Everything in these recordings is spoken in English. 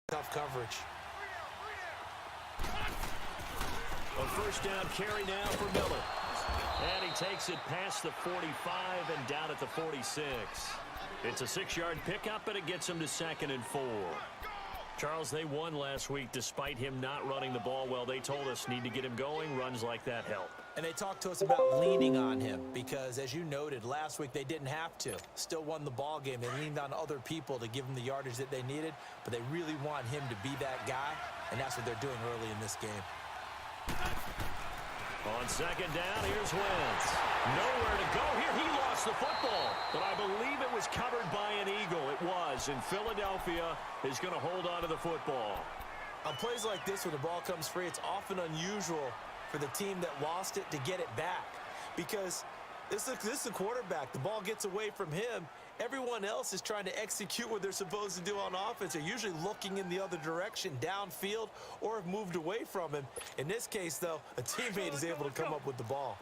Tough coverage. A first down carry now for Miller. And he takes it past the 45 and down at the 46. It's a 6-yard pickup, and it gets him to 2nd and 4. Charles, they won last week despite him not running the ball well. They told us need to get him going. Runs like that help. And they talked to us about leaning on him because, as you noted, last week they didn't have to. Still won the ball game. They leaned on other people to give them the yardage that they needed, but they really want him to be that guy, and that's what they're doing early in this game. On 2nd down, here's Wentz. Nowhere to go here. He lost the football, but I believe it was covered by an Eagle. It was, and Philadelphia is going to hold on to the football. On plays like this, when the ball comes free, it's often unusual for the team that lost it to get it back because this is a quarterback. The ball gets away from him. Everyone else is trying to execute what they're supposed to do on offense. They're usually looking in the other direction, downfield, or have moved away from him. In this case, though, a teammate is able to come up with the ball.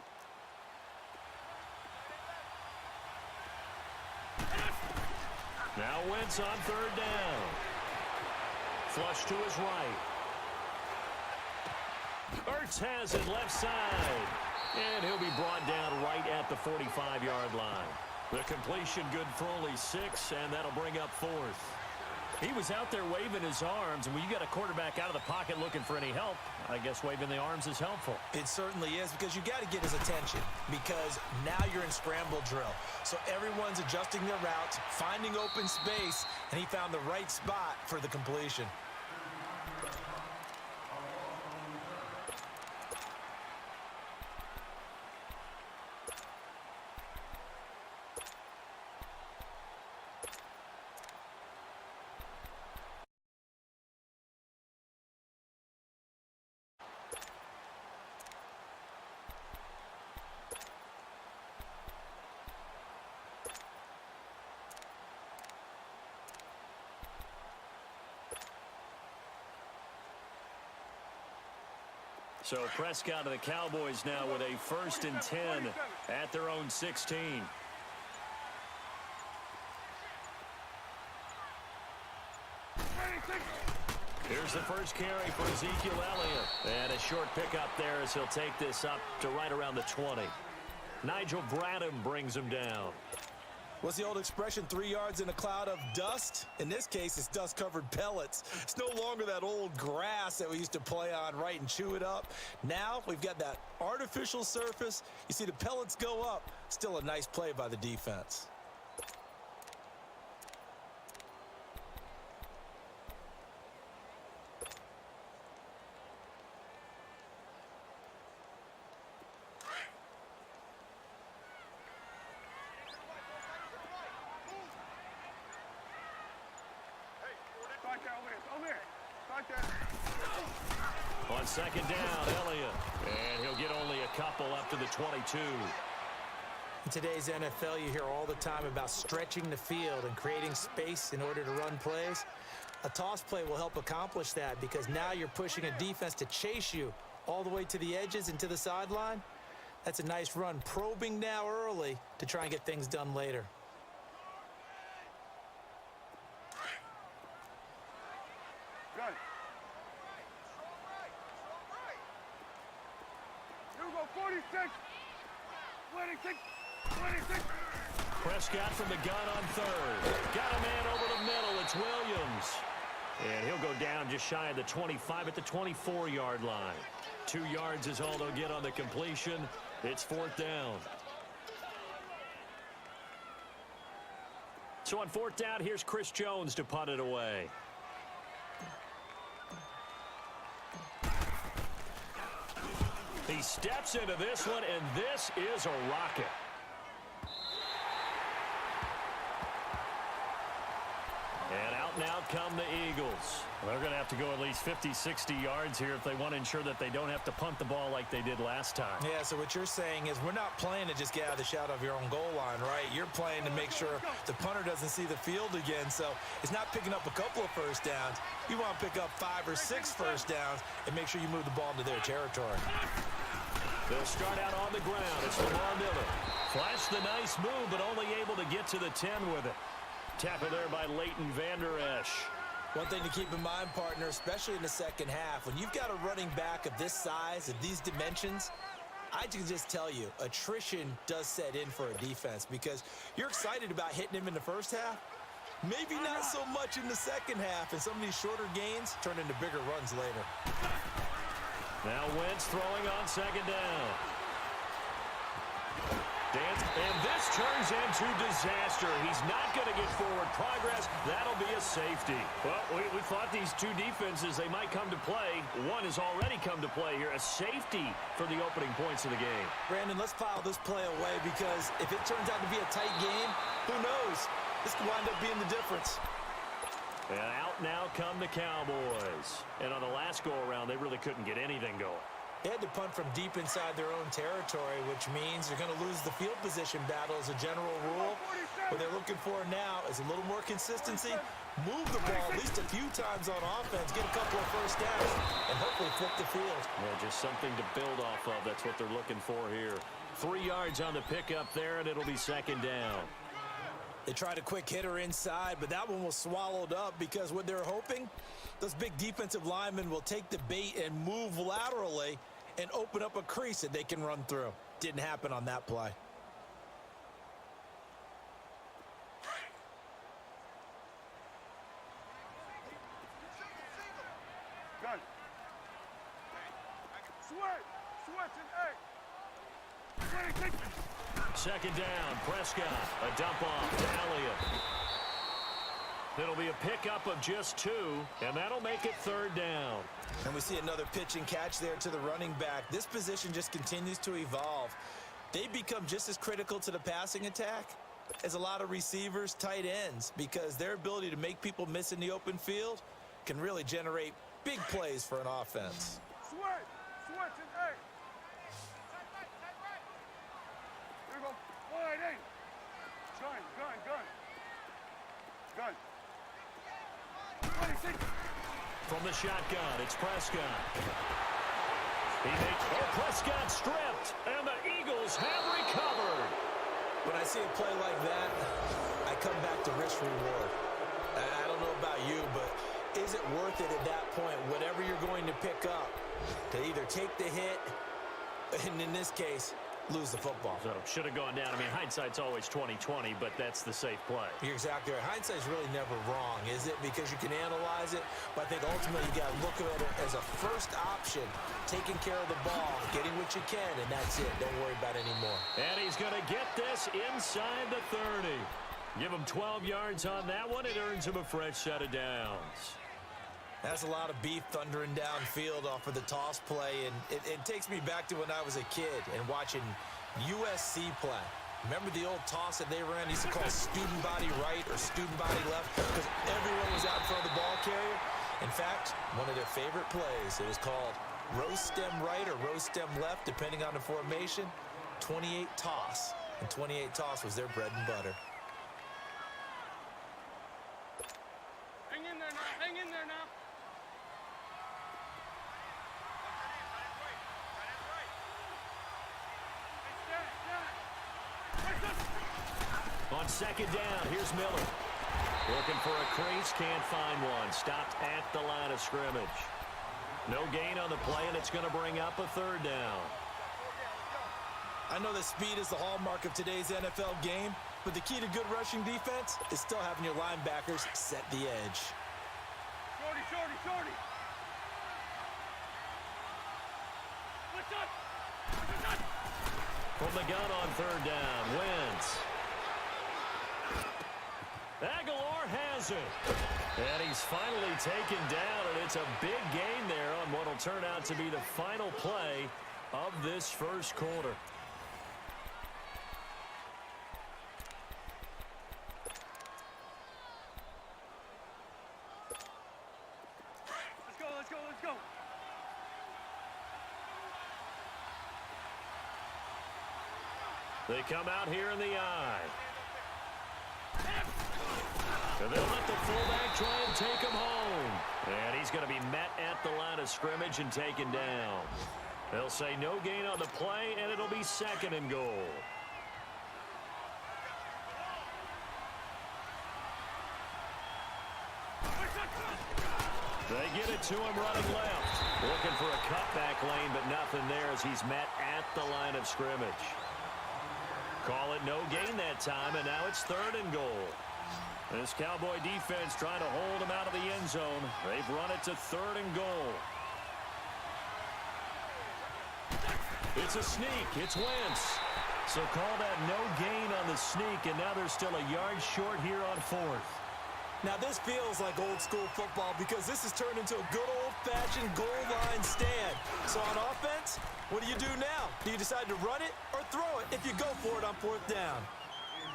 Now Wentz on 3rd down. Flush to his right. Ertz has it left side. And he'll be brought down right at the 45-yard line. The completion good for only 6, and that'll bring up 4th. He was out there waving his arms, and when you got a quarterback out of the pocket looking for any help, I guess waving the arms is helpful. It certainly is, because you got to get his attention, because now you're in scramble drill. So everyone's adjusting their routes, finding open space, and he found the right spot for the completion. So Prescott and the Cowboys now with a 1st and 10 at their own 16. Here's the first carry for Ezekiel Elliott. And a short pickup there as he'll take this up to right around the 20. Nigel Bradham brings him down. What's the old expression, 3 yards in a cloud of dust? In this case, it's dust-covered pellets. It's no longer that old grass that we used to play on, right, and chew it up. Now we've got that artificial surface. You see the pellets go up. Still a nice play by the defense. On 2nd down, Elliott. And he'll get only a couple up to the 22. In today's NFL, you hear all the time about stretching the field and creating space in order to run plays. A toss play will help accomplish that because now you're pushing a defense to chase you all the way to the edges and to the sideline. That's a nice run, probing now early to try and get things done later. Prescott from the gun on 3rd. Got a man over the middle. It's Williams. And he'll go down just shy of the 25 at the 24-yard line. 2 yards is all they'll get on the completion. It's 4th down. So on 4th down, here's Chris Jones to punt it away. He steps into this one, and this is a rocket. And out come the Eagles. They're going to have to go at least 50, 60 yards here if they want to ensure that they don't have to punt the ball like they did last time. Yeah, so what you're saying is we're not playing to just get out of the shadow of your own goal line, right? You're playing to make sure the punter doesn't see the field again. So it's not picking up a couple of first downs. You want to pick up 5 or 6 first downs and make sure you move the ball into their territory. They'll start out on the ground. It's Lamar Miller. Flashed the nice move, but only able to get to the 10 with it. Tackle there by Leighton Vander Esch. One thing to keep in mind, partner, especially in the second half, when you've got a running back of this size, of these dimensions, I can just tell you, attrition does set in for a defense because you're excited about hitting him in the first half. Maybe not so much in the second half, and some of these shorter gains turn into bigger runs later. Now Wentz throwing on second down. And this turns into disaster. He's not going to get forward progress. That'll be a safety. Well, we thought these two defenses, they might come to play. One has already come to play here. A safety for the opening points of the game. Brandon, let's file this play away because if it turns out to be a tight game, who knows? This could wind up being the difference. And out now come the Cowboys. And on the last go-around, they really couldn't get anything going. They had to punt from deep inside their own territory, which means they're going to lose the field position battle as a general rule. What they're looking for now is a little more consistency, move the ball at least a few times on offense, get a couple of first downs, and hopefully flip the field. Yeah, just something to build off of. That's what they're looking for here. 3 yards on the pickup there, and it'll be second down. They tried a quick hitter inside, but that one was swallowed up because what they're hoping, those big defensive linemen will take the bait and move laterally and open up a crease that they can run through. Didn't happen on that play. Gun. Switch and Second down, Prescott. A dump off to Elliott. It'll be a pickup of just 2, and that'll make it third down. And we see another pitch and catch there to the running back. This position just continues to evolve. They become just as critical to the passing attack as a lot of receivers, tight ends, because their ability to make people miss in the open field can really generate big plays for an offense. Switch and eight. There you go. Wide eight. Gun. 26. From the shotgun, it's Prescott. Prescott stripped, and the Eagles have recovered. When I see a play like that, I come back to risk-reward. I don't know about you, but is it worth it at that point, whatever you're going to pick up, to either take the hit, and in this case, lose the football? So, should have gone down. I mean, hindsight's always 20/20, but that's the safe play. You're exactly right. Hindsight's really never wrong, is it? Because you can analyze it, but I think ultimately you got to look at it as a first option, taking care of the ball, getting what you can, and that's it. Don't worry about it anymore. And he's going to get this inside the 30. Give him 12 yards on that one. It earns him a fresh set of downs. That's a lot of beef thundering downfield off of the toss play, and it takes me back to when I was a kid and watching USC play. Remember the old toss that they ran? They used to call student body right or student body left because everyone was out in front of the ball carrier. In fact, one of their favorite plays, it was called roast stem right or roast stem left, depending on the formation, 28 toss. And 28 toss was their bread and butter. Hang in there now. On second down, here's Miller. Looking for a crease, can't find one. Stopped at the line of scrimmage. No gain on the play, and it's going to bring up a third down. I know that speed is the hallmark of today's NFL game, but the key to good rushing defense is still having your linebackers set the edge. Shorty. From the gun on third down, Wentz. Aguilar has it. And he's finally taken down, and it's a big gain there on what will turn out to be the final play of this first quarter. Let's go. They come out here in the eye. And they'll let the fullback try and take him home. And he's going to be met at the line of scrimmage and taken down. They'll say no gain on the play, and it'll be second and goal. They get it to him running left. Looking for a cutback lane, but nothing there as he's met at the line of scrimmage. Call it no gain that time, and now it's 3rd and goal. This Cowboy defense trying to hold him out of the end zone. They've run it to 3rd and goal. It's a sneak. It's Wentz. So call that no gain on the sneak, and now they're still a yard short here on 4th. Now, this feels like old-school football because this has turned into a good old-fashioned goal line stand. So on offense, what do you do now? Do you decide to run it or throw it if you go for it on 4th down?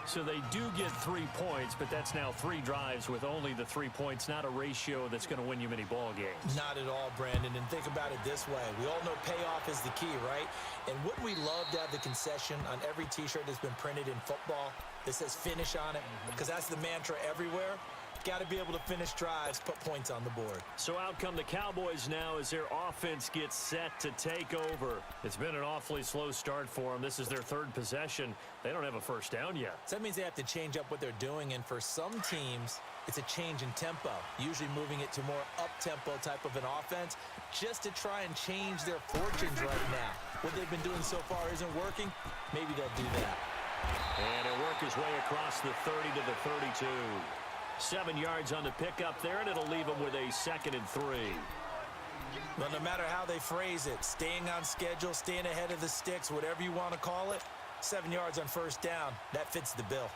So they do get 3 points, but that's now 3 drives with only the 3 points, not a ratio that's going to win you many ball games. Not at all, Brandon. And think about it this way. We all know payoff is the key, right? And wouldn't we love to have the concession on every T-shirt that's been printed in football that says finish on it? Because that's the mantra everywhere. Got to be able to finish drives, put points on the board. So out come the Cowboys now as their offense gets set to take over. It's been an awfully slow start for them. This is their 3rd possession. They don't have a 1st down yet. So that means they have to change up what they're doing, and for some teams, it's a change in tempo, usually moving it to more up-tempo type of an offense just to try and change their fortunes right now. What they've been doing so far isn't working. Maybe they'll do that. And he'll work his way across the 30 to the 32. 7 yards on the pickup there, and it'll leave him with a 2nd and 3. But no matter how they phrase it, staying on schedule, staying ahead of the sticks, whatever you want to call it, 7 yards on 1st down, that fits the bill.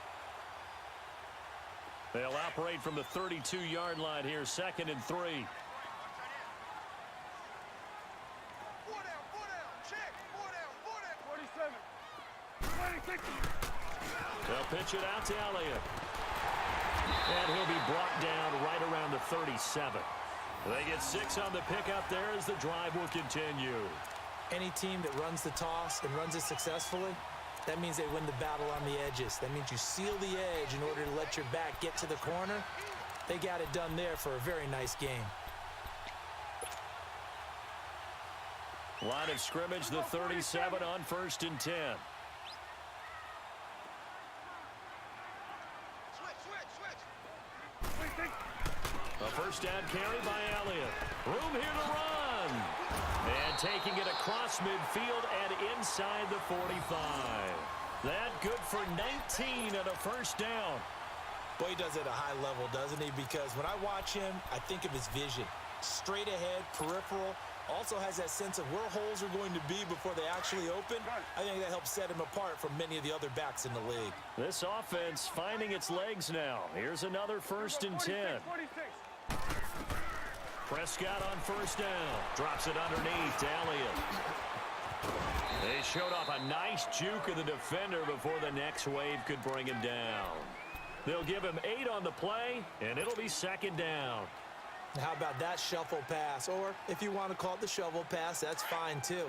They'll operate from the 32-yard line here, 2nd and 3. 4 down, check, 4 down, 47, 26. They'll pitch it out to Elliott. And he'll be brought down right around the 37. They get 6 on the pickup there as the drive will continue. Any team that runs the toss and runs it successfully, that means they win the battle on the edges. That means you seal the edge in order to let your back get to the corner. They got it done there for a very nice game. Line of scrimmage, the 37 on 1st and 10. A 1st down carry by Elliott. Room here to run. And taking it across midfield and inside the 45. That good for 19 at a 1st down. Boy, he does it at a high level, doesn't he? Because when I watch him, I think of his vision. Straight ahead, peripheral. Also has that sense of where holes are going to be before they actually open. I think that helps set him apart from many of the other backs in the league. This offense finding its legs now. Here's another 1st and 10. 46. Prescott on 1st down. Drops it underneath to Elliott. They showed off a nice juke of the defender before the next wave could bring him down. They'll give him 8 on the play, and it'll be 2nd down. How about that shuffle pass? Or if you want to call it the shovel pass, that's fine too.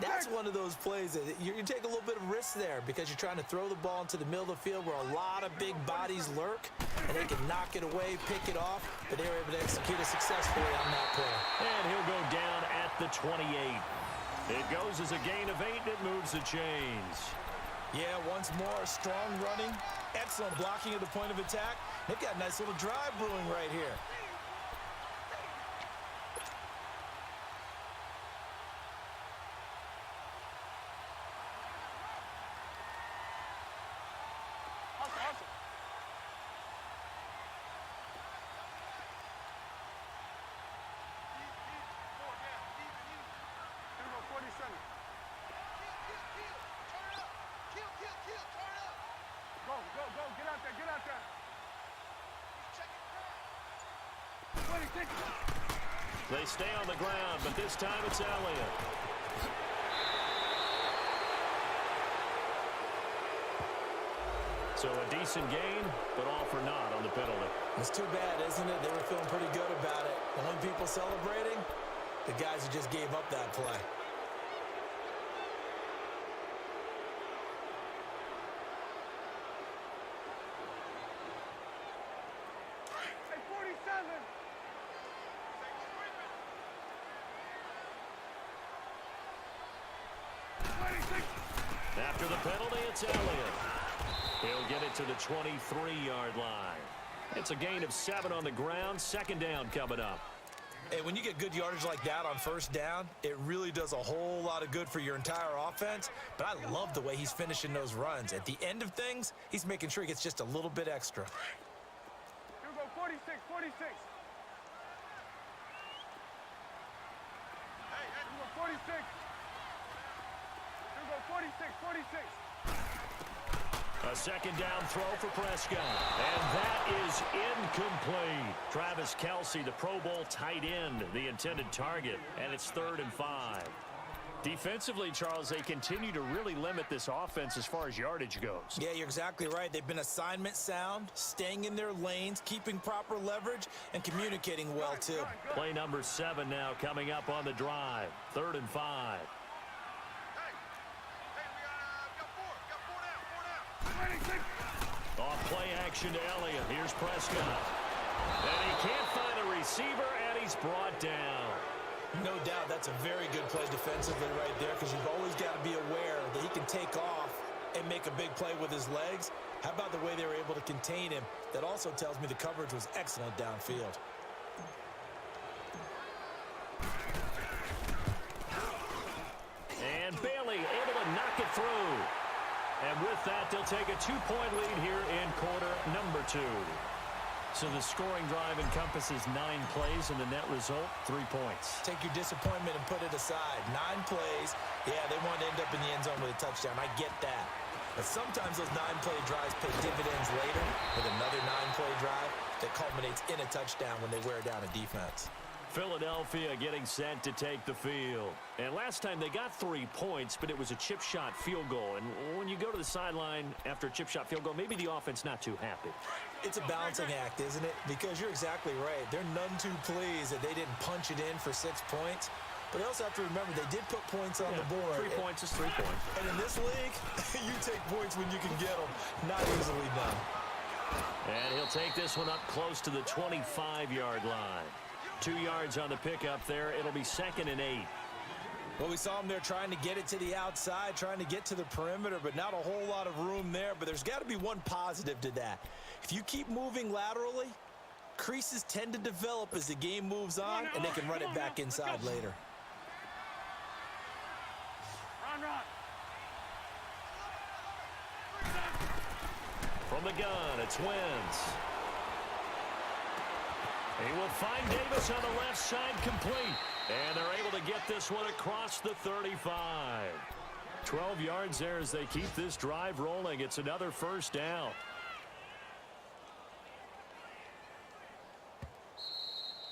That's one of those plays that you take a little bit of risk there because you're trying to throw the ball into the middle of the field where a lot of big bodies lurk, and they can knock it away, pick it off, but they were able to execute it successfully on that play. And he'll go down at the 28. It goes as a gain of 8, and it moves the chains. Yeah, once more, strong running, excellent blocking at the point of attack. They've got a nice little drive brewing right here. They stay on the ground, but this time it's Elliott. So a decent gain, but all for naught on the penalty. It's too bad, isn't it? They were feeling pretty good about it. The only people celebrating, the guys who just gave up that play. After the penalty, it's Elliott. He'll get it to the 23-yard line. It's a gain of 7 on the ground. 2nd down coming up. And when you get good yardage like that on first down, it really does a whole lot of good for your entire offense. But I love the way he's finishing those runs. At the end of things, he's making sure he gets just a little bit extra. Here we go, 46, 46. Hey, here we go, 46. Here we go, 46, 46. A second down throw for Prescott. And that is incomplete. Travis Kelce, the Pro Bowl tight end, the intended target. And it's 3rd and 5. Defensively, Charles, they continue to really limit this offense as far as yardage goes. Yeah, you're exactly right. They've been assignment sound, staying in their lanes, keeping proper leverage, and communicating well, too. Play number 7 now coming up on the drive. 3rd and 5. Off play action to Elliott. Here's Prescott. And he can't find a receiver, and he's brought down. No doubt that's a very good play defensively right there, because you've always got to be aware that he can take off and make a big play with his legs. How about the way they were able to contain him? That also tells me the coverage was excellent downfield. And Bailey able to knock it through. And with that, they'll take a 2-point lead here in quarter number 2. So the scoring drive encompasses 9 plays, and the net result, 3 points. Take your disappointment and put it aside. 9 plays. Yeah, they want to end up in the end zone with a touchdown. I get that. But sometimes those 9-play drives pay dividends later with another 9-play drive that culminates in a touchdown when they wear down a defense. Philadelphia getting set to take the field. And last time they got 3 points, but it was a chip shot field goal. And when you go to the sideline after a chip shot field goal, maybe the offense not too happy. It's a balancing act, isn't it? Because you're exactly right. They're none too pleased that they didn't punch it in for 6 points. But they also have to remember they did put points on the board. 3 points is 3 points. And in this league, you take points when you can get them. Not easily done. And he'll take this one up close to the 25-yard line. 2 yards on the pickup there. It'll be 2nd and 8. Well, we saw him there trying to get it to the outside, trying to get to the perimeter, but not a whole lot of room there. But there's got to be one positive to that. If you keep moving laterally, creases tend to develop as the game moves on, and they can run it back inside later. Run. From the gun, it's Wentz. He will find Davis on the left side complete. And they're able to get this one across the 35. 12 yards there as they keep this drive rolling. It's another first down.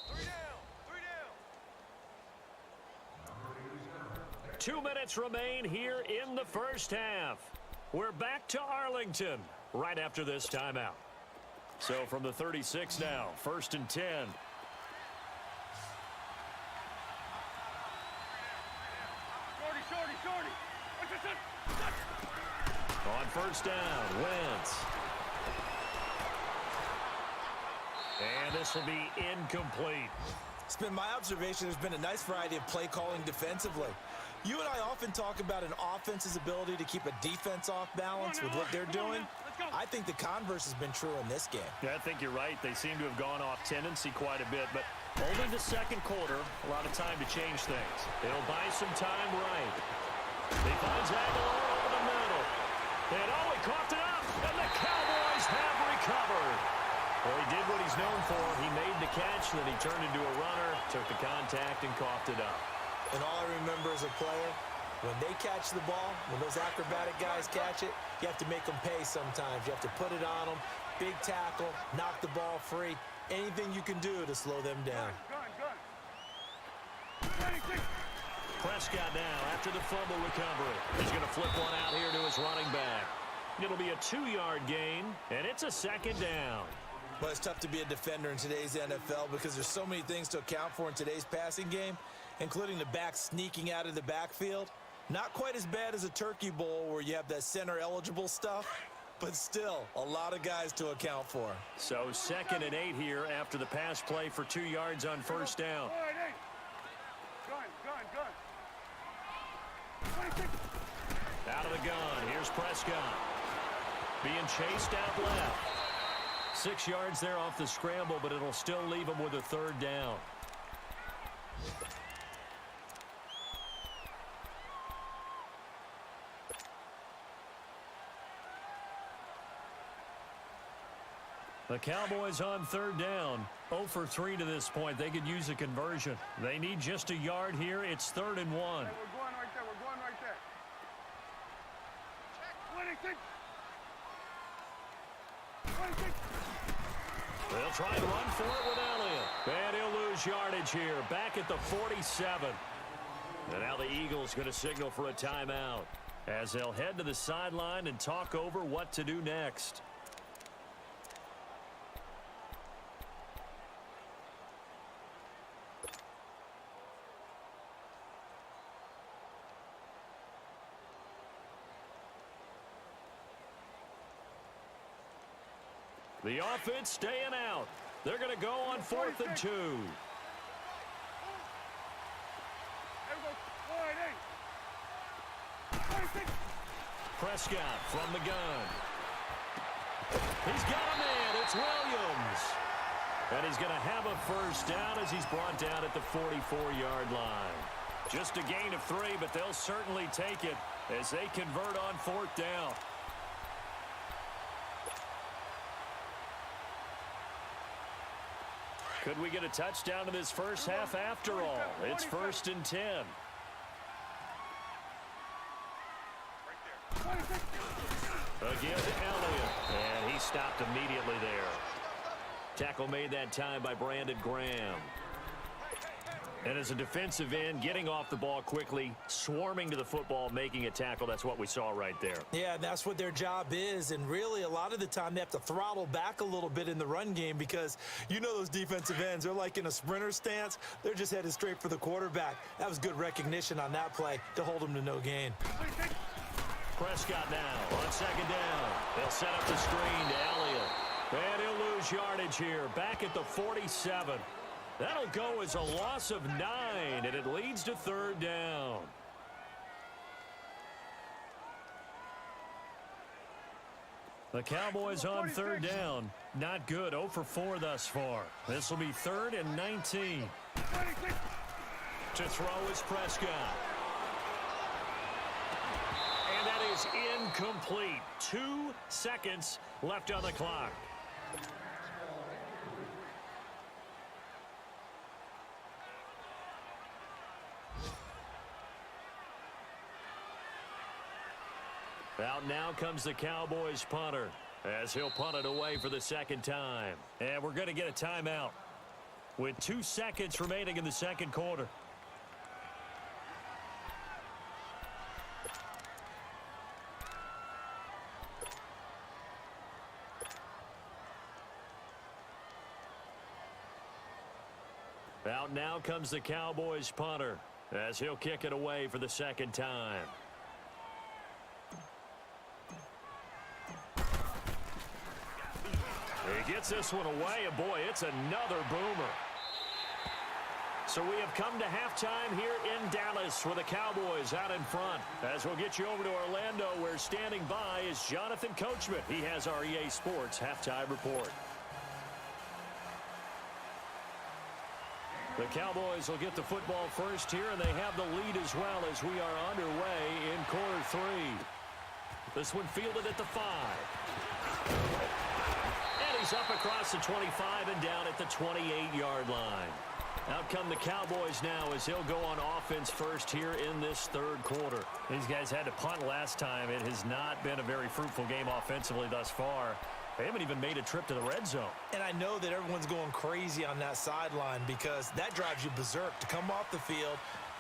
Three down. 2 minutes remain here in the first half. We're back to Arlington right after this timeout. So from the 36 now, 1st and 10. Shorty. On first down, Wentz. And this will be incomplete. It's been my observation there's been a nice variety of play calling defensively. You and I often talk about an offense's ability to keep a defense off balance with what they're doing. I think the converse has been true in this game. Yeah, I think you're right. They seem to have gone off tendency quite a bit, but only the second quarter, a lot of time to change things. They'll buy some time right. He finds Aguilar over the middle. And he coughed it up, and the Cowboys have recovered. Well, he did what he's known for. He made the catch, then he turned into a runner, took the contact, and coughed it up. And all I remember as a player, when they catch the ball, when those acrobatic guys catch it, you have to make them pay sometimes. You have to put it on them, big tackle, knock the ball free, anything you can do to slow them down. Prescott now after the fumble recovery. He's going to flip one out here to his running back. It'll be a 2-yard gain, and it's a 2nd down. Well, it's tough to be a defender in today's NFL because there's so many things to account for in today's passing game, including the back sneaking out of the backfield. Not quite as bad as a turkey bowl where you have that center-eligible stuff, but still a lot of guys to account for. So 2nd and 8 here after the pass play for 2 yards on first down. Gun. Out of the gun, here's Prescott. Being chased out left. 6 yards there off the scramble, but it'll still leave him with a 3rd down. The Cowboys on third down. 0 for 3 to this point. They could use a conversion. They need just a yard here. It's 3rd and 1. Hey, we're going right there. We're going right there. 26. 26. They'll try and run for it with Elliott. And he'll lose yardage here. Back at the 47. And now the Eagles going to signal for a timeout as they'll head to the sideline and talk over what to do next. The offense staying out. They're going to go on 4th and 2. Prescott from the gun. He's got a man. It's Williams. And he's going to have a first down as he's brought down at the 44-yard line. Just a gain of 3, but they'll certainly take it as they convert on 4th down. Could we get a touchdown in this first half after all? It's 1st and 10. Again to Elliott. And he stopped immediately there. Tackle made that time by Brandon Graham. And as a defensive end, getting off the ball quickly, swarming to the football, making a tackle, that's what we saw right there. Yeah, and that's what their job is. And really, a lot of the time, they have to throttle back a little bit in the run game because you know those defensive ends, they're like in a sprinter stance. They're just headed straight for the quarterback. That was good recognition on that play to hold them to no gain. Prescott now on 2nd down. They'll set up the screen to Elliott. And he'll lose yardage here, back at the 47. That'll go as a loss of 9, and it leads to 3rd down. The Cowboys on 3rd down. Not good. 0 for 4 thus far. This will be 3rd and 19. To throw is Prescott. And that is incomplete. 2 seconds left on the clock. Out now comes the Cowboys punter as he'll punt it away for the 2nd time. And we're going to get a timeout with 2 seconds remaining in the 2nd quarter. Out now comes the Cowboys punter as he'll kick it away for the 2nd time. He gets this one away, and boy, it's another boomer. So we have come to halftime here in Dallas with the Cowboys out in front. As we'll get you over to Orlando, where standing by is Jonathan Coachman. He has our EA Sports halftime report. The Cowboys will get the football first here, and they have the lead as well as we are underway in quarter 3. This one fielded at the 5. He's up across the 25 and down at the 28-yard line. Out come the Cowboys now as he'll go on offense first here in this 3rd quarter. These guys had to punt last time. It has not been a very fruitful game offensively thus far. They haven't even made a trip to the red zone. And I know that everyone's going crazy on that sideline because that drives you berserk to come off the field,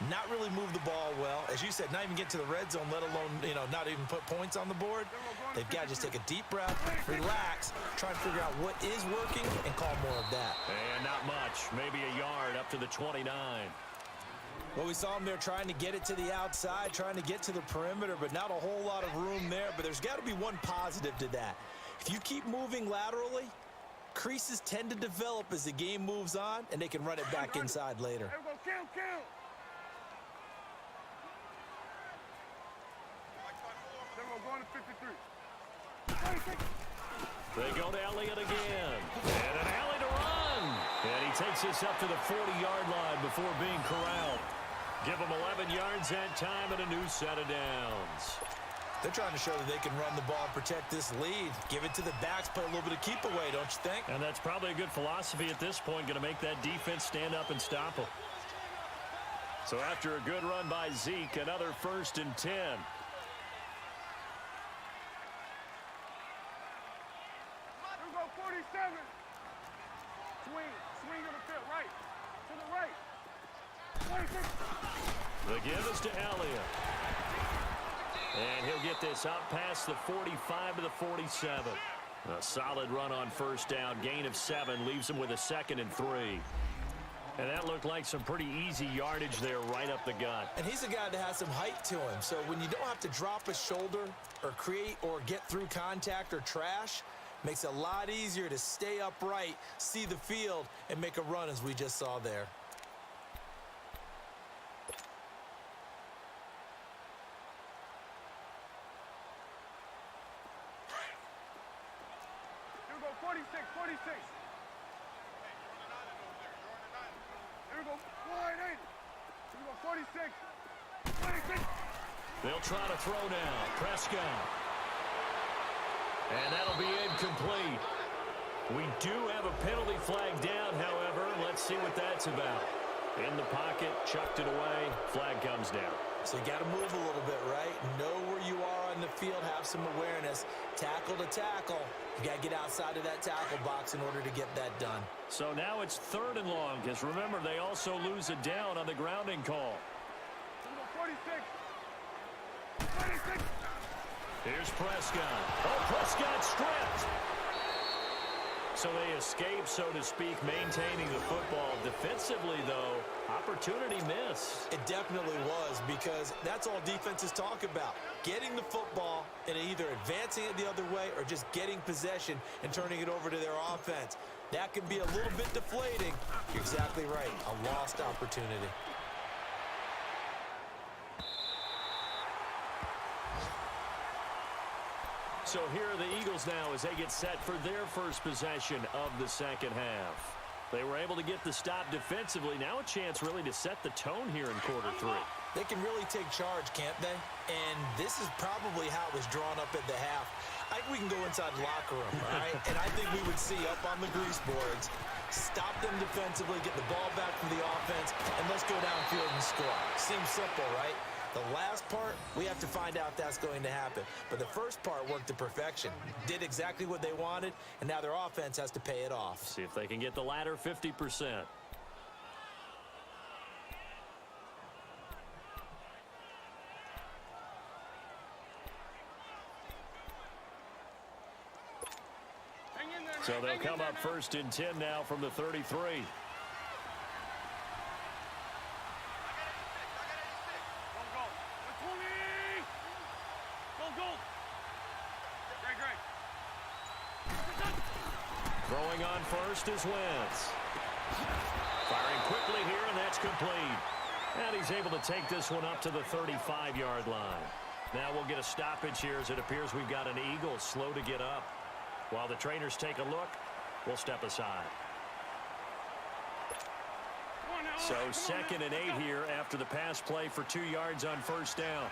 not really move the ball well. As you said, not even get to the red zone, let alone, not even put points on the board. They've got to just take a deep breath, relax, try and figure out what is working, and call more of that. And not much. Maybe a yard up to the 29. Well, we saw them there trying to get it to the outside, trying to get to the perimeter, but not a whole lot of room there. But there's got to be one positive to that. If you keep moving laterally, creases tend to develop as the game moves on, and they can run it back inside later. They go to Elliott again. And an alley to run. And he takes gets this up to the 40-yard line before being corralled. Give them 11 yards that time and a new set of downs. They're trying to show that they can run the ball and protect this lead. Give it to the backs, play a little bit of keep away, don't you think? And that's probably a good philosophy at this point, going to make that defense stand up and stop them. So after a good run by Zeke, another 1st and 10. Here go 47. Swing on the field, right. To the right. 26. The give is to Elliott. And he'll get this out past the 45 to the 47. A solid run on 1st down. Gain of 7 leaves him with a 2nd and 3. And that looked like some pretty easy yardage there right up the gut. And he's a guy that has some height to him. So when you don't have to drop a shoulder or create or get through contact or trash, makes it a lot easier to stay upright, see the field, and make a run as we just saw there. Here we go 46. Here we go wide 8. Here we go 46. 26. They'll try to throw now. Prescott. And that'll be incomplete. We do have a penalty flag down, however. Let's see what that's about. In the pocket, chucked it away. Flag comes down. So you got to move a little bit, right? Know where you are on the field, have some awareness. Tackle to tackle. You got to get outside of that tackle box in order to get that done. So now it's 3rd and long, because remember, they also lose a down on the grounding call. Here we go 46. 26. Here's Prescott. Oh, Prescott stripped. So they escape, so to speak, maintaining the football. Defensively, though, opportunity miss. It definitely was, because that's all defenses talk about. Getting the football and either advancing it the other way or just getting possession and turning it over to their offense. That can be a little bit deflating. You're exactly right. A lost opportunity. So here are the Eagles now as they get set for their first possession of the 2nd half. They were able to get the stop defensively. Now a chance really to set the tone here in quarter 3. They can really take charge, can't they? And this is probably how it was drawn up at the half. I think we can go inside the locker room, all right? And I think we would see up on the grease boards, stop them defensively, get the ball back from the offense, and let's go downfield and score. Seems simple, right? The last part, we have to find out if that's going to happen. But the first part worked to perfection. Did exactly what they wanted, and now their offense has to pay it off. See if they can get the latter 50%. So they'll come up 1st and 10 now from the 33. Throwing on first is Wentz. Firing quickly here, and that's complete. And he's able to take this one up to the 35-yard line. Now we'll get a stoppage here as it appears we've got an Eagle slow to get up. While the trainers take a look, we'll step aside. So 2nd and 8 here after the pass play for 2 yards on 1st down.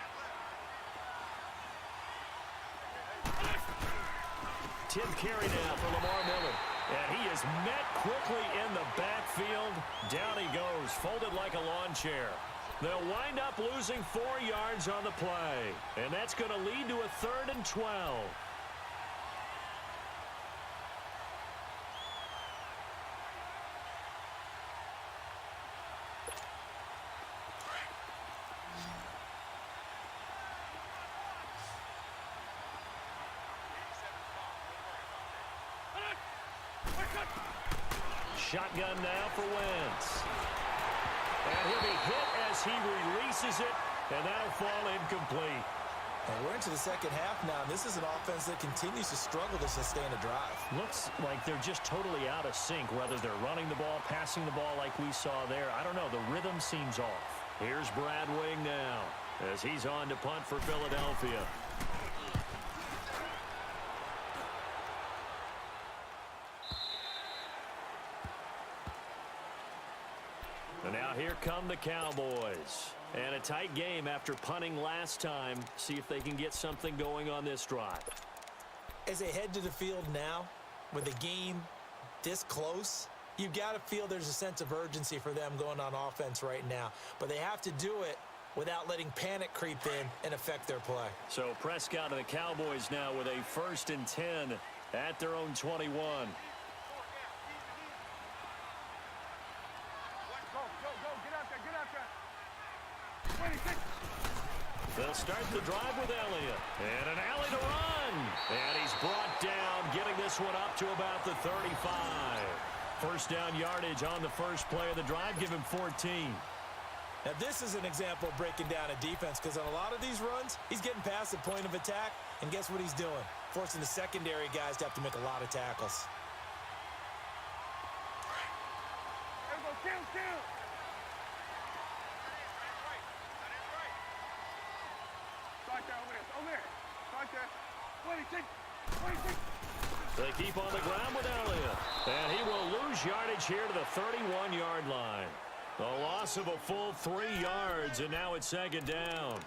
Tenth carry now for Lamar Miller. And he is met quickly in the backfield. Down he goes, folded like a lawn chair. They'll wind up losing 4 yards on the play. And that's going to lead to a 3rd and 12. Shotgun now for Wentz. And he'll be hit as he releases it, and that'll fall incomplete. And we're into the 2nd half now. This is an offense that continues to struggle to sustain a drive. Looks like they're just totally out of sync, whether they're running the ball, passing the ball like we saw there. I don't know. The rhythm seems off. Here's Brad Wing now as he's on to punt for Philadelphia. And now here come the Cowboys. And a tight game after punting last time. See if they can get something going on this drive. As they head to the field now, with the game this close, you've got to feel there's a sense of urgency for them going on offense right now. But they have to do it without letting panic creep in and affect their play. So Prescott and the Cowboys now with a 1st and 10 at their own 21. Go, get out there, 26. They'll start the drive with Elliott. And an alley to run. And he's brought down, getting this one up to about the 35. First down yardage on the first play of the drive. Give him 14. Now, this is an example of breaking down a defense because on a lot of these runs, he's getting past the point of attack, and guess what he's doing? Forcing the secondary guys to have to make a lot of tackles. There we go, kill. Start there, over there. Start there. 26. They keep on the ground with Elliott. And he will lose yardage here to the 31-yard line. A loss of a full 3 yards, and now it's 2nd down.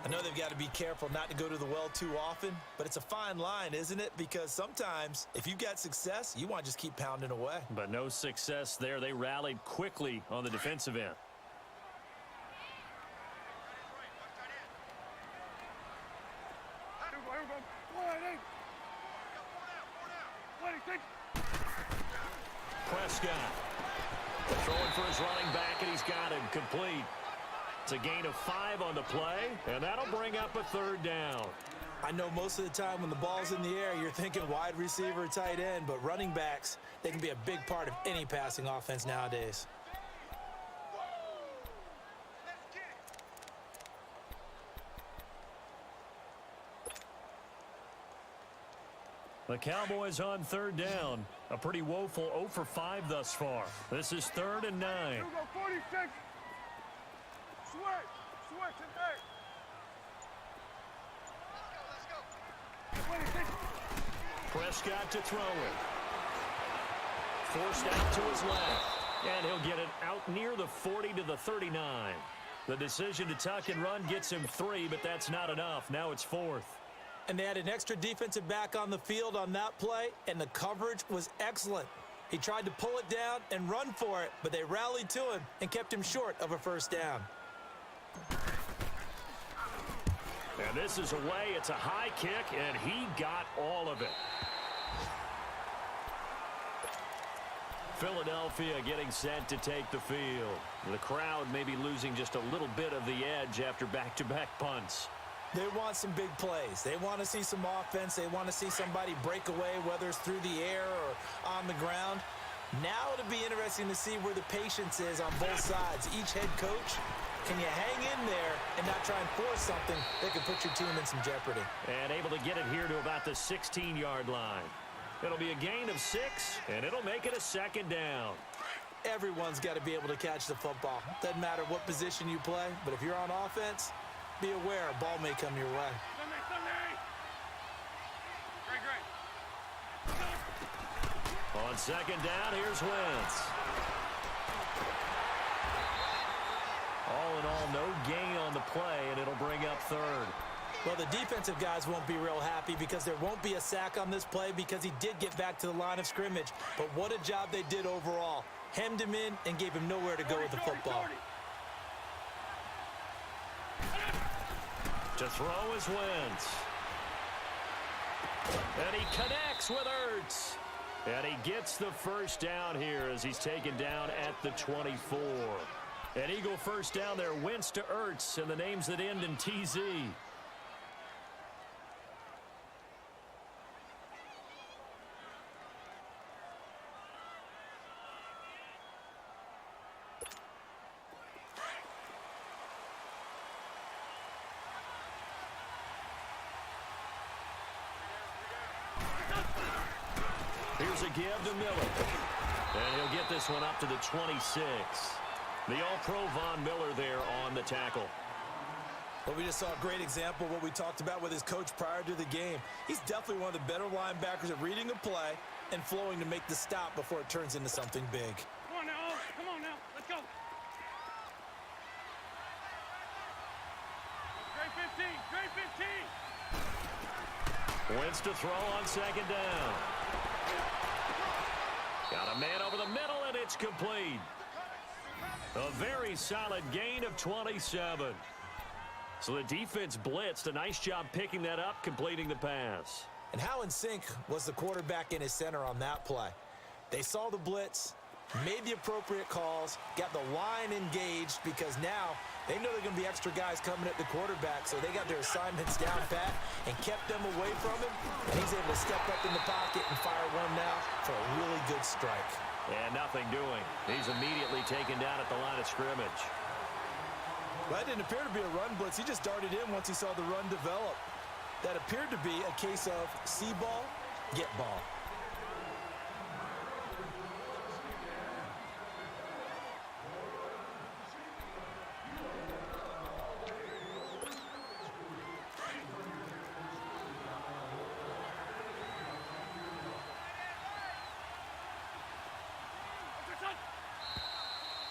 I know they've got to be careful not to go to the well too often, but it's a fine line, isn't it? Because sometimes, if you've got success, you want to just keep pounding away. But no success there. They rallied quickly on the defensive end. Here we go. 26. Prescott throwing for his running back, and he's got him complete. It's a gain of 5 on the play, and that'll bring up a 3rd down. I know most of the time when the ball's in the air, you're thinking wide receiver, tight end, but running backs, they can be a big part of any passing offense nowadays. The Cowboys on 3rd down. A pretty woeful 0 for 5 thus far. This is 3rd and 9. Here we go, 46. Switch in there. 26. Prescott to throw it. Forced out to his left. And he'll get it out near the 40 to the 39. The decision to tuck and run gets him 3, but that's not enough. Now it's 4th. And they had an extra defensive back on the field on that play, and the coverage was excellent. He tried to pull it down and run for it, but they rallied to him and kept him short of a 1st down. And this is away. It's a high kick, and he got all of it. Philadelphia getting set to take the field. The crowd may be losing just a little bit of the edge after back-to-back punts. They want some big plays. They want to see some offense. They want to see somebody break away, whether it's through the air or on the ground. Now it'll be interesting to see where the patience is on both sides. Each head coach, can you hang in there and not try and force something that could put your team in some jeopardy? And able to get it here to about the 16-yard line. It'll be a gain of 6, and it'll make it a 2nd down. Everyone's got to be able to catch the football. Doesn't matter what position you play, but if you're on offense, be aware a ball may come your way. Sunday. Great. On 2nd down, here's Wentz. All in all, no gain on the play, and it'll bring up 3rd. Well, the defensive guys won't be real happy because there won't be a sack on this play because he did get back to the line of scrimmage. But what a job they did overall. Hemmed him in and gave him nowhere to go with the football. To throw is Wentz. And he connects with Ertz. And he gets the 1st down here as he's taken down at the 24. An Eagle 1st down there, Wentz to Ertz, and the names that end in TZ. Here's a give to Miller. And he'll get this one up to the 26. The All-Pro Von Miller there on the tackle. Well, we just saw a great example of what we talked about with his coach prior to the game. He's definitely one of the better linebackers at reading a play and flowing to make the stop before it turns into something big. Come on now. Let's go. Trade 15. Wins to throw on second down. Got a man over the middle, and it's complete. A very solid gain of 27. So the defense blitzed. A nice job picking that up, completing the pass. And how in sync was the quarterback and his center on that play? They saw the blitz, made the appropriate calls, got the line engaged because now they know they're going to be extra guys coming at the quarterback, so they got their assignments down pat and kept them away from him, and he's able to step up in the pocket and fire one now for a really good strike. And nothing doing. He's immediately taken down at the line of scrimmage. Well, that didn't appear to be a run blitz. He just darted in once he saw the run develop. That appeared to be a case of see ball, get ball.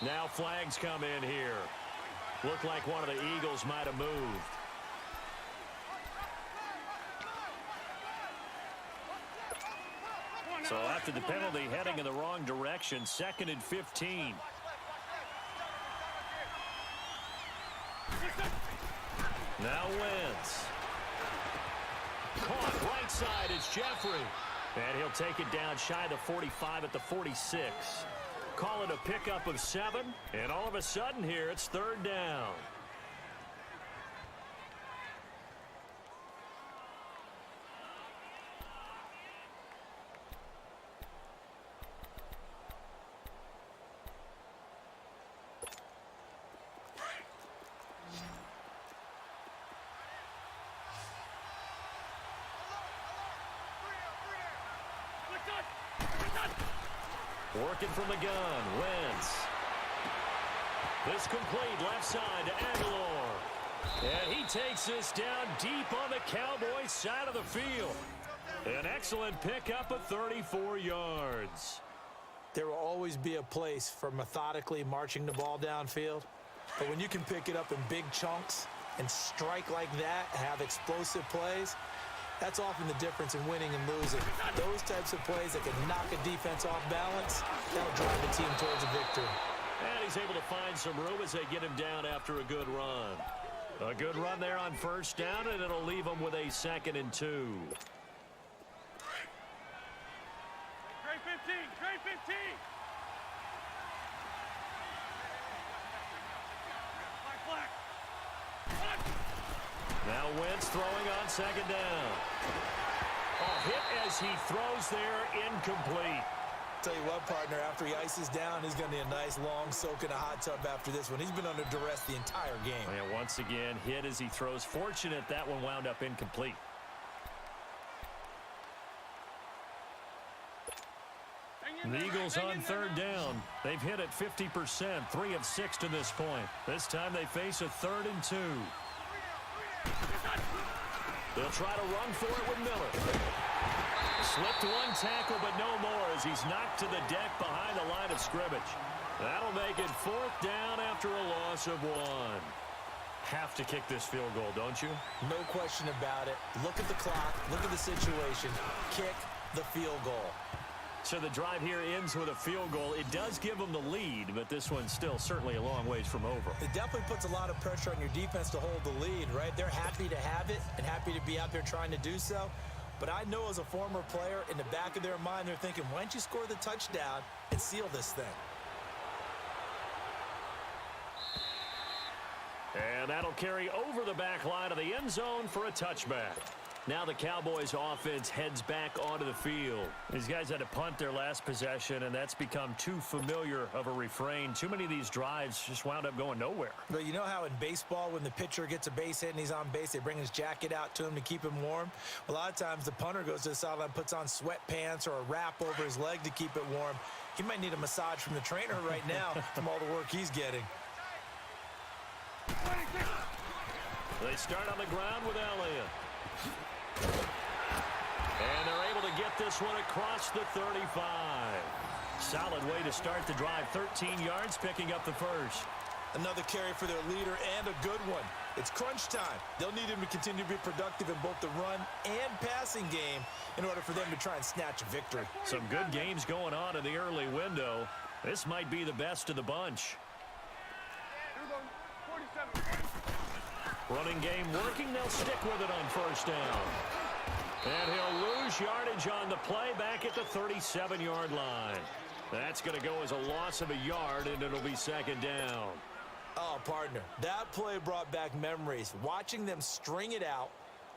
Now flags come in here. Looked like one of the Eagles might have moved. So after the penalty, heading in the wrong direction, 2nd and 15. Now Wentz. Caught right side, it's Jeffrey. And he'll take it down shy of the 45 at the 46. Call it a pickup of 7, and all of a sudden here, it's 3rd down. Working from the gun, Wentz. This complete left side to Aguilar. And he takes this down deep on the Cowboys' side of the field. An excellent pickup of 34 yards. There will always be a place for methodically marching the ball downfield. But when you can pick it up in big chunks and strike like that, have explosive plays, that's often the difference in winning and losing. Those types of plays that can knock a defense off balance, that'll drive the team towards a victory. And he's able to find some room as they get him down after a good run. A good run there on 1st down, and it'll leave him with a 2nd and 2. Trade 15. Trade 15. Black. Now Wentz throwing on 2nd down. A hit as he throws there, incomplete. Tell you what, partner, after he ices down, he's going to need a nice long soak in a hot tub after this one. He's been under duress the entire game. And once again, hit as he throws. Fortunate that one wound up incomplete. The Eagles on 3rd down. They've hit it 50%, 3 of 6 to this point. This time they face a 3rd and 2. They'll try to run for it with Miller. Slipped one tackle, but no more as he's knocked to the deck behind the line of scrimmage. That'll make it 4th down after a loss of 1. Have to kick this field goal, don't you? No question about it. Look at the clock. Look at the situation. Kick the field goal. So the drive here ends with a field goal. It does give them the lead, but this one's still certainly a long ways from over. It definitely puts a lot of pressure on your defense to hold the lead, right? They're happy to have it and happy to be out there trying to do so. But I know as a former player, in the back of their mind, they're thinking, why don't you score the touchdown and seal this thing? And that'll carry over the back line of the end zone for a touchback. Now the Cowboys offense heads back onto the field. These guys had to punt their last possession, and that's become too familiar of a refrain. Too many of these drives just wound up going nowhere. But you know how in baseball, when the pitcher gets a base hit and he's on base, they bring his jacket out to him to keep him warm? A lot of times the punter goes to the sideline, puts on sweatpants or a wrap over his leg to keep it warm. He might need a massage from the trainer right now from all the work he's getting. They start on the ground with Elliott. And they're able to get this one across the 35. Solid way to start the drive. 13 yards, picking up the first. Another carry for their leader and a good one. It's crunch time. They'll need him to continue to be productive in both the run and passing game in order for them to try and snatch a victory. Some good games going on in the early window. This might be the best of the bunch. Here we go, 47. Running game working. They'll stick with it on first down. And he'll lose yardage on the play back at the 37-yard line. That's going to go as a loss of a yard, and it'll be second down. Oh, partner, that play brought back memories. Watching them string it out,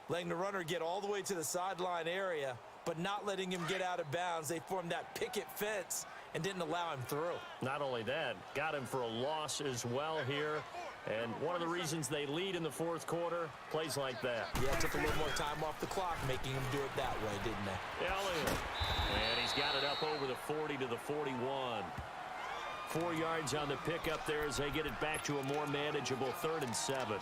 letting the runner get all the way to the sideline area, but not letting him get out of bounds. They formed that picket fence and didn't allow him through. Not only that, got him for a loss as well here. And one of the reasons they lead in the fourth quarter, plays like that. Yeah, took a little more time off the clock, making him do it that way, didn't they? Elliott. And he's got it up over the 40 to the 41. 4 yards on the pickup there as they get it back to a more manageable 3rd and 7.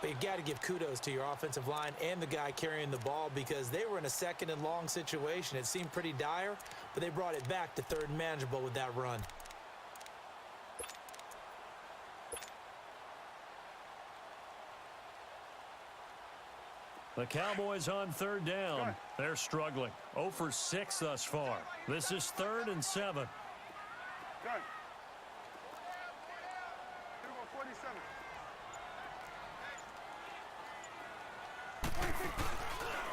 But you got to give kudos to your offensive line and the guy carrying the ball because they were in a 2nd and long situation. It seemed pretty dire, but they brought it back to 3rd and manageable with that run. The Cowboys on 3rd down. They're struggling. 0 for 6 thus far. This is 3rd and 7. Good. Here we go, 47.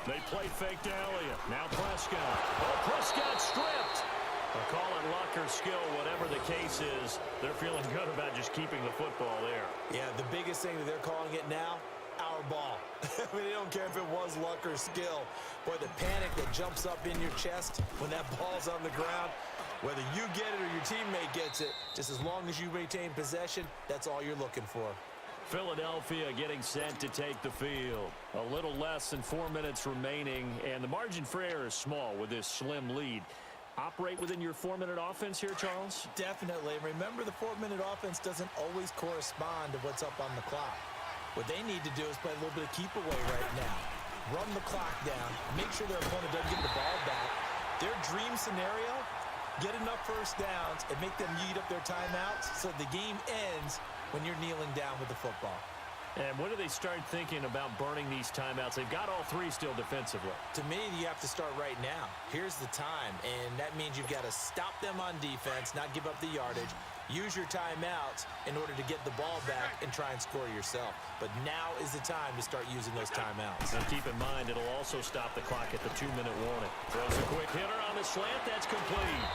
They play fake to Elliott. Now Prescott. Oh, Prescott stripped. They'll call it luck or skill, whatever the case is. They're feeling good about just keeping the football there. Yeah, the biggest thing that they're calling it now, our ball. I mean, they don't care if it was luck or skill. Boy, the panic that jumps up in your chest when that ball's on the ground, whether you get it or your teammate gets it, just as long as you maintain possession, that's all you're looking for. Philadelphia getting set to take the field. A little less than 4 minutes remaining, and the margin for error is small with this slim lead. Operate within your 4-minute offense here, Charles? Definitely. Remember, the 4-minute offense doesn't always correspond to what's up on the clock. What they need to do is play a little bit of keep away right now. Run the clock down. Make sure their opponent doesn't get the ball back. Their dream scenario, get enough first downs and make them eat up their timeouts so the game ends when you're kneeling down with the football. And when do they start thinking about burning these timeouts? They've got all 3 still defensively. To me, you have to start right now. Here's the time, and that means you've got to stop them on defense, not give up the yardage, use your timeouts in order to get the ball back and try and score yourself. But now is the time to start using those timeouts. And keep in mind, it'll also stop the clock at the 2-minute warning. Throws a quick hitter on the slant. That's complete.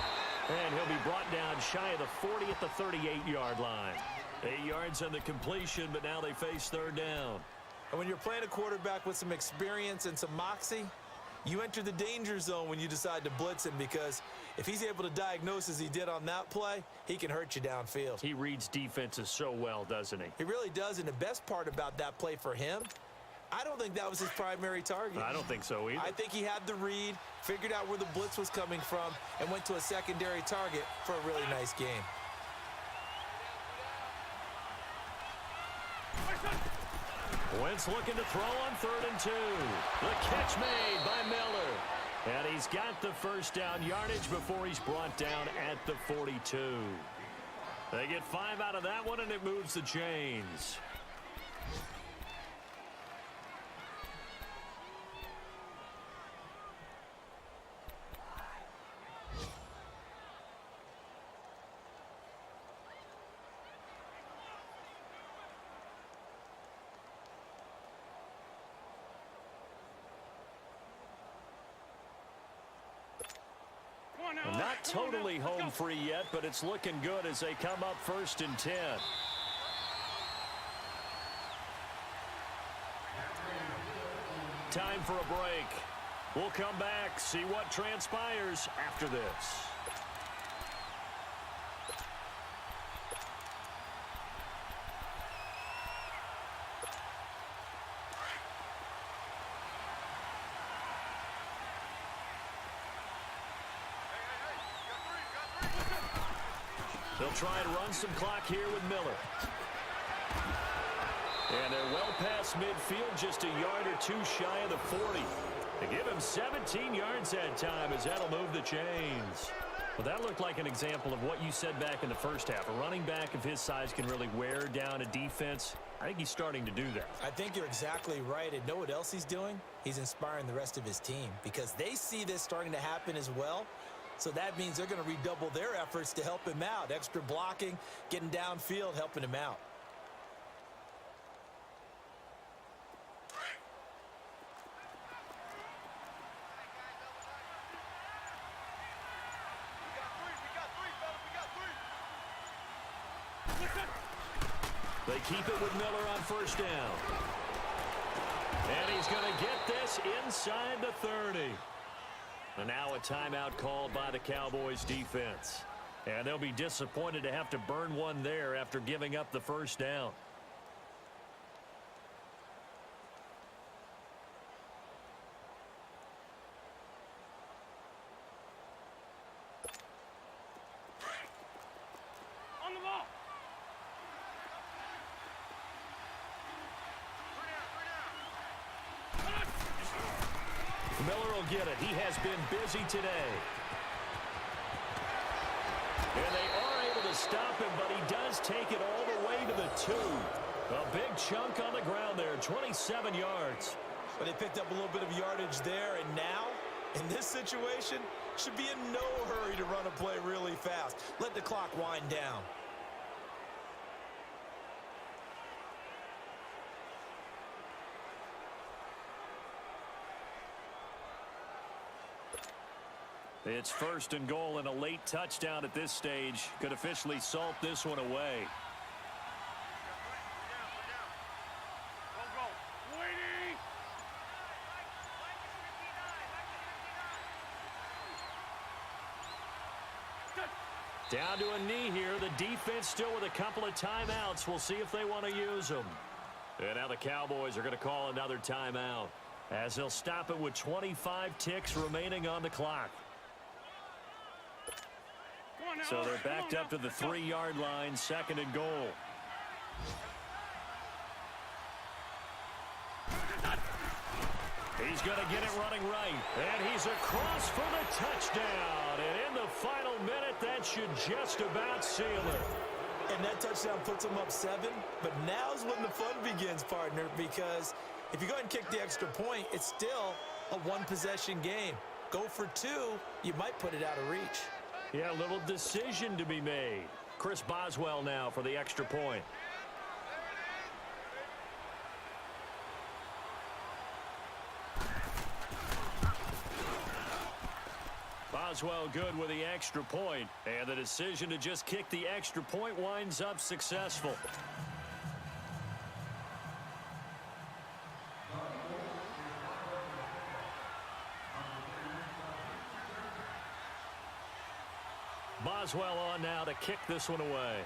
And he'll be brought down shy of the 40 at the 38-yard line. 8 yards on the completion, but now they face 3rd down. And when you're playing a quarterback with some experience and some moxie, you enter the danger zone when you decide to blitz him because if he's able to diagnose as he did on that play, he can hurt you downfield. He reads defenses so well, doesn't he? He really does, and the best part about that play for him, I don't think that was his primary target. I don't think so either. I think he had the read, figured out where the blitz was coming from, and went to a secondary target for a really nice game. Wentz looking to throw on 3rd and 2. The catch made by Miller. And he's got the first down yardage before he's brought down at the 42. They get 5 out of that one, and it moves the chains. Not totally home free yet, but it's looking good as they come up 1st and 10. Time for a break. We'll come back, see what transpires after this. They'll try and run some clock here with Miller. And they're well past midfield, just a yard or 2 shy of the 40. They give him 17 yards that time as that'll move the chains. Well, that looked like an example of what you said back in the first half. A running back of his size can really wear down a defense. I think he's starting to do that. I think you're exactly right. And know what else he's doing? He's inspiring the rest of his team because they see this starting to happen as well. So that means they're going to redouble their efforts to help him out. Extra blocking, getting downfield, helping him out. They keep it with Miller on first down. And he's going to get this inside the 30. And now a timeout called by the Cowboys defense. And they'll be disappointed to have to burn one there after giving up the first down. On the ball. Miller will get it. He has been busy today. And they are able to stop him, but he does take it all the way to the 2. A big chunk on the ground there, 27 yards. But they picked up a little bit of yardage there, and now, in this situation, should be in no hurry to run a play really fast. Let the clock wind down. It's first and goal, and a late touchdown at this stage could officially salt this one away. Down to a knee here. The defense still with a couple of timeouts. We'll see if they want to use them. And now the Cowboys are going to call another timeout as they'll stop it with 25 ticks remaining on the clock. So they're backed up to the 3-yard line, second and goal. He's going to get it running right. And he's across for the touchdown. And in the final minute, that should just about seal it. And that touchdown puts them up 7. But now's when the fun begins, partner, because if you go ahead and kick the extra point, it's still a one-possession game. Go for 2, you might put it out of reach. Yeah, a little decision to be made. Chris Boswell now for the extra point. Boswell good with the extra point, and the decision to just kick the extra point winds up successful. Boswell on now to kick this one away.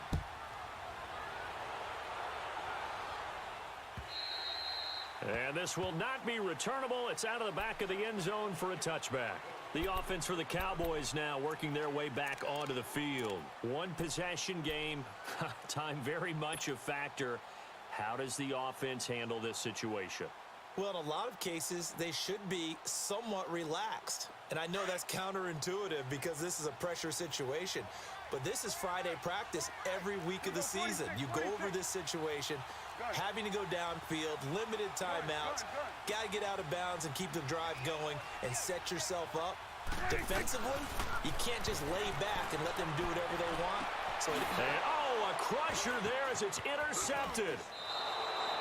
And this will not be returnable. It's out of the back of the end zone for a touchback. The offense for the Cowboys now working their way back onto the field. One possession game. Time very much a factor. How does the offense handle this situation? Well, in a lot of cases, they should be somewhat relaxed. And I know that's counterintuitive because this is a pressure situation. But this is Friday practice every week of the season. You go over this situation, having to go downfield, limited timeouts, got to get out of bounds and keep the drive going and set yourself up. Defensively, you can't just lay back and let them do whatever they want. So a crusher there as it's intercepted.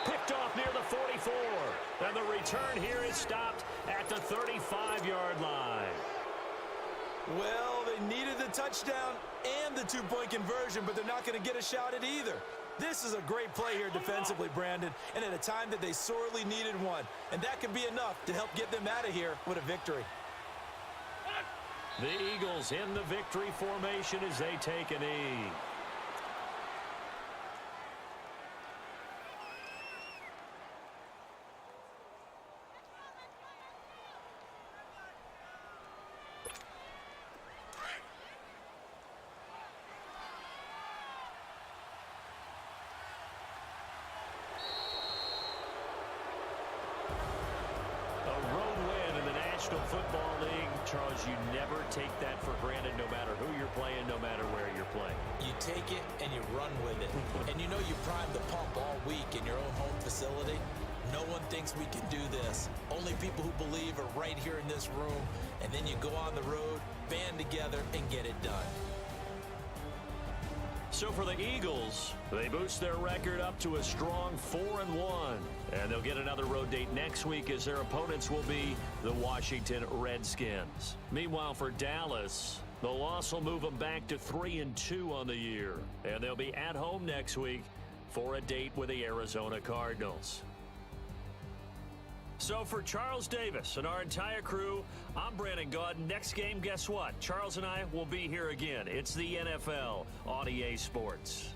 Picked off near the 44. And the return here is stopped at the 35-yard line. Well, they needed the touchdown and the two-point conversion, but they're not going to get a shot at either. This is a great play here defensively, Brandon, and at a time that they sorely needed one. And that could be enough to help get them out of here with a victory. The Eagles in the victory formation as they take a knee. National Football League, Charles, you never take that for granted no matter who you're playing, no matter where you're playing. You take it and you run with it. And you know you primed the pump all week in your own home facility. No one thinks we can do this. Only people who believe are right here in this room. And then you go on the road, band together, and get it done. So for the Eagles, they boost their record up to a strong 4-1. And they'll get another road date next week as their opponents will be the Washington Redskins. Meanwhile, for Dallas, the loss will move them back to 3-2 on the year. And they'll be at home next week for a date with the Arizona Cardinals. So for Charles Davis and our entire crew, I'm Brandon Gaudin. Next game, guess what? Charles and I will be here again. It's the NFL on EA Sports.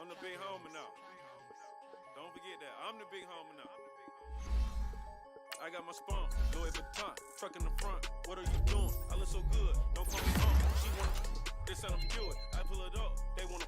I'm the big homie now. Don't forget that. I'm the big homie now. I got my spawn, Louis Vuitton, truck in the front. What are you doing? I look so good. Don't call me on. She wanna, they said I'm pure. I pull it up. They wanna